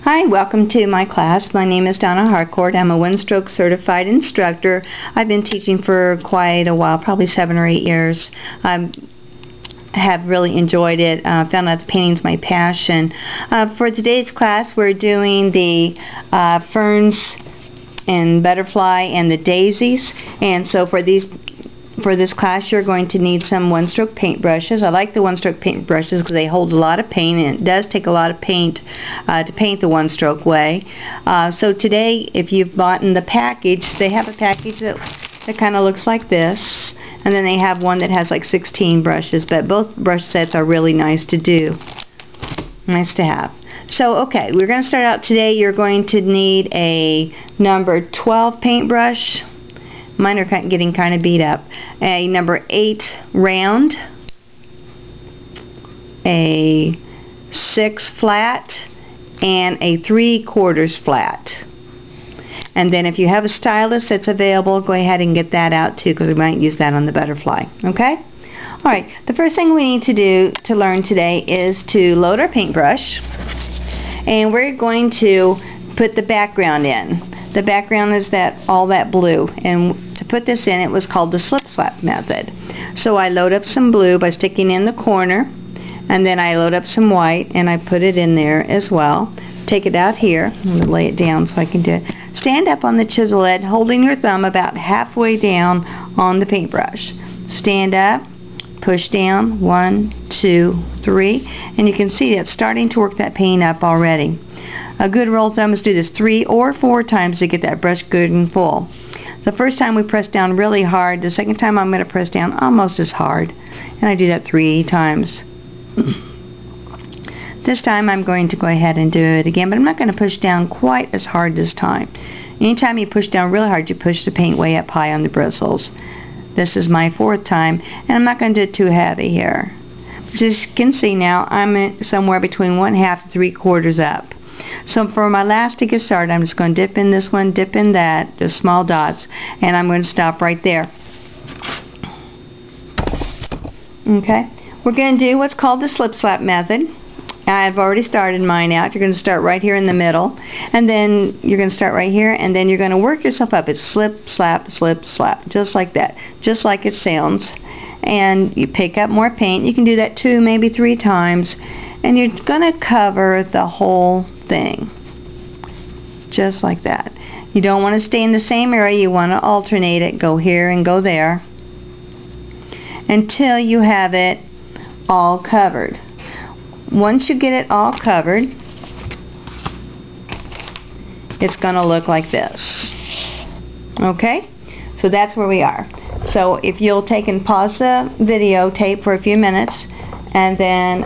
Hi, welcome to my class. My name is Donna Harcourt. I'm a one-stroke certified instructor. I've been teaching for quite a while, probably 7 or 8 years. I have really enjoyed it. Found out the painting's my passion. For today's class, we're doing the ferns and butterfly and the daisies. And so for this class, you're going to need some one-stroke paint brushes. I like the one-stroke paint brushes because they hold a lot of paint, and it does take a lot of paint to paint the one-stroke way. So today, if you've bought in the package, they have a package that kind of looks like this, and then they have one that has like 16 brushes, but both brush sets are really nice to do. Nice to have. So, okay, we're going to start out today. You're going to need a number 12 paintbrush. Mine are getting kind of beat up. A number 8 round, a 6 flat, and a 3/4 flat. And then if you have a stylus that's available, go ahead and get that out too, because we might use that on the butterfly. Okay? Alright, the first thing we need to do to learn today is to load our paintbrush, and we're going to put the background in. The background is all that blue, and to put this in, it was called the slip slap method. So I load up some blue by sticking in the corner, and then I load up some white and I put it in there as well. Take it out here. I'm going to lay it down so I can do it. Stand up on the chisel head, holding your thumb about halfway down on the paintbrush. Stand up, push down, 1, 2, 3, and you can see it's starting to work that paint up already. A good rule of thumb is do this 3 or 4 times to get that brush good and full. The first time we press down really hard. The second time I'm going to press down almost as hard. And I do that 3 times. This time I'm going to go ahead and do it again, but I'm not going to push down quite as hard this time. Anytime you push down really hard, you push the paint way up high on the bristles. This is my 4th time, and I'm not going to do it too heavy here. But as you can see now, I'm somewhere between 1/2 to 3/4 up. So for my last to get started, I'm just going to dip in this one, dip in that, just small dots, and I'm going to stop right there. Okay, we're going to do what's called the slip slap method. I've already started mine out. You're going to start right here in the middle, and then you're going to start right here, and then you're going to work yourself up. It's slip, slap, just like that, just like it sounds. And you pick up more paint. You can do that 2, maybe 3 times, and you're going to cover the whole thing, just like that. You don't want to stay in the same area. You want to alternate it. Go here and go there until you have it all covered. Once you get it all covered, it's going to look like this. Okay? So that's where we are. So if you'll take and pause the videotape for a few minutes, and then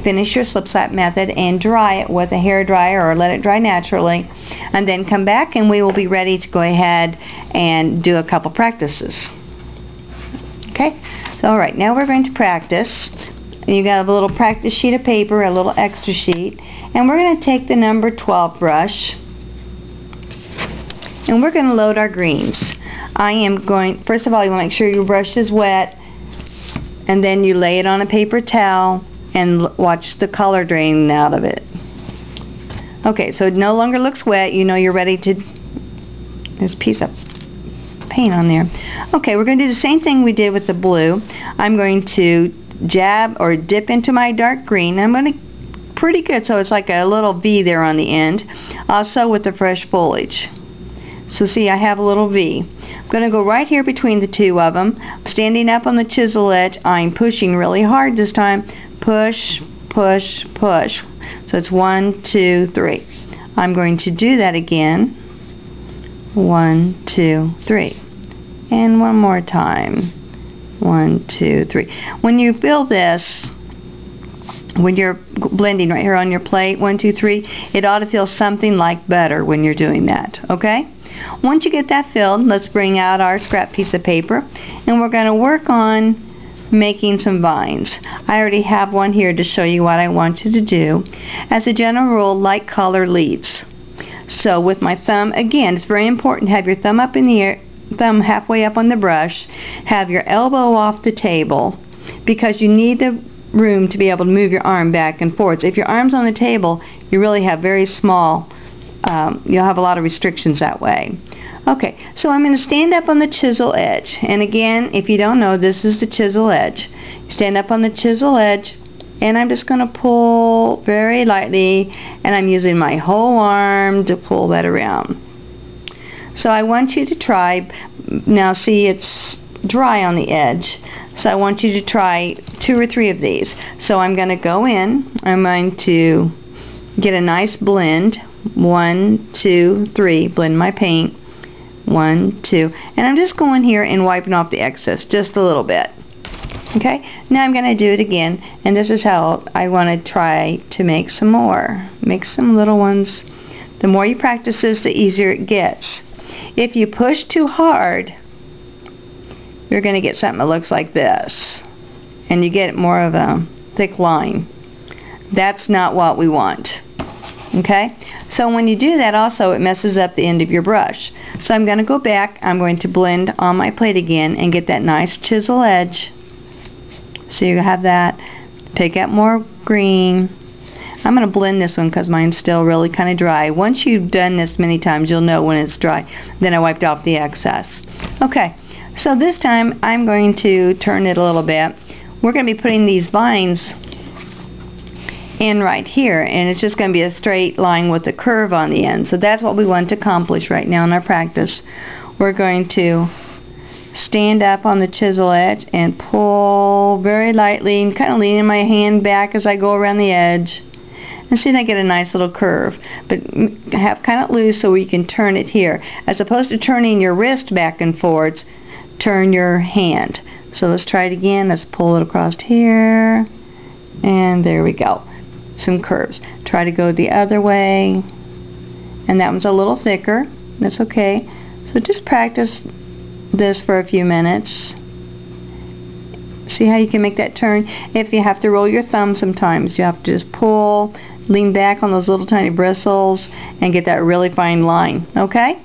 finish your slip slap method and dry it with a hair dryer, or let it dry naturally, and then come back and we will be ready to go ahead and do a couple practices. Okay? So alright, now we're going to practice. You got a little practice sheet of paper, a little extra sheet, and we're going to take the number 12 brush and we're going to load our greens. First of all, you want to make sure your brush is wet, and then you lay it on a paper towel and watch the color drain out of it. Okay, so it no longer looks wet. You know you're ready to... There's a piece of paint on there. Okay, we're going to do the same thing we did with the blue. I'm going to jab or dip into my dark green. I'm going to... Pretty good, so it's like a little V there on the end. Also with the fresh foliage. So see, I have a little V. I'm going to go right here between the 2 of them. Standing up on the chisel edge, I'm pushing really hard this time. Push, push, push. So it's 1, 2, 3. I'm going to do that again. 1, 2, 3. And one more time. 1, 2, 3. When you feel this, when you're blending right here on your plate, 1, 2, 3, it ought to feel something like butter when you're doing that. Okay? Once you get that filled, let's bring out our scrap piece of paper, and we're going to work on making some vines. I already have one here to show you what I want you to do. As a general rule, light color leaves. So with my thumb, again, it's very important to have your thumb up in the air, thumb halfway up on the brush, have your elbow off the table, because you need the room to be able to move your arm back and forth. So if your arm's on the table, you really have very small, you'll have a lot of restrictions that way. Okay, so I'm going to stand up on the chisel edge. And again, if you don't know, this is the chisel edge. Stand up on the chisel edge, and I'm just going to pull very lightly, and I'm using my whole arm to pull that around. So I want you to try, now see it's dry on the edge, so I want you to try 2 or 3 of these. So I'm going to go in, I'm going to get a nice blend, 1, 2, 3, blend my paint, 1, 2, and I'm just going here and wiping off the excess just a little bit. Okay, now I'm going to do it again, and this is how I want to try to make some more. Make some little ones. The more you practice this, the easier it gets. If you push too hard, you're going to get something that looks like this, and you get more of a thick line. That's not what we want. Okay, so when you do that, also it messes up the end of your brush. So I'm going to go back, I'm going to blend on my plate again and get that nice chisel edge. So you have that. Pick up more green. I'm going to blend this one because mine's still really kind of dry. Once you've done this many times, you'll know when it's dry. Then I wiped off the excess. Okay, so this time I'm going to turn it a little bit. We're going to be putting these vines in right here, and it's just going to be a straight line with a curve on the end. So that's what we want to accomplish right now in our practice. We're going to stand up on the chisel edge and pull very lightly and kind of leaning my hand back as I go around the edge. And see, I get a nice little curve, but have kind of loose so we can turn it here. As opposed to turning your wrist back and forwards, turn your hand. So let's try it again. Let's pull it across here, and there we go. Some curves. Try to go the other way, and that one's a little thicker. That's okay. So just practice this for a few minutes. See how you can make that turn? If you have to roll your thumb sometimes, you have to just pull, lean back on those little tiny bristles, and get that really fine line. Okay?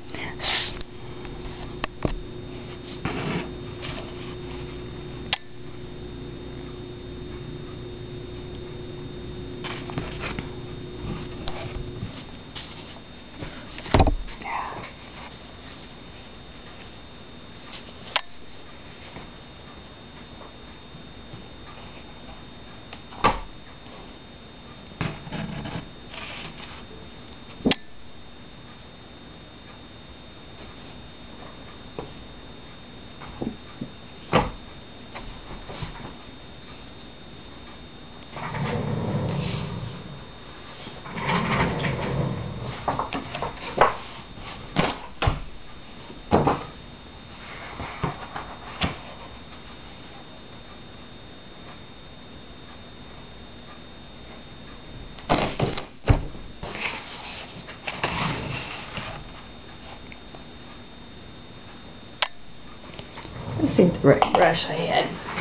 Let's see the right brush I had.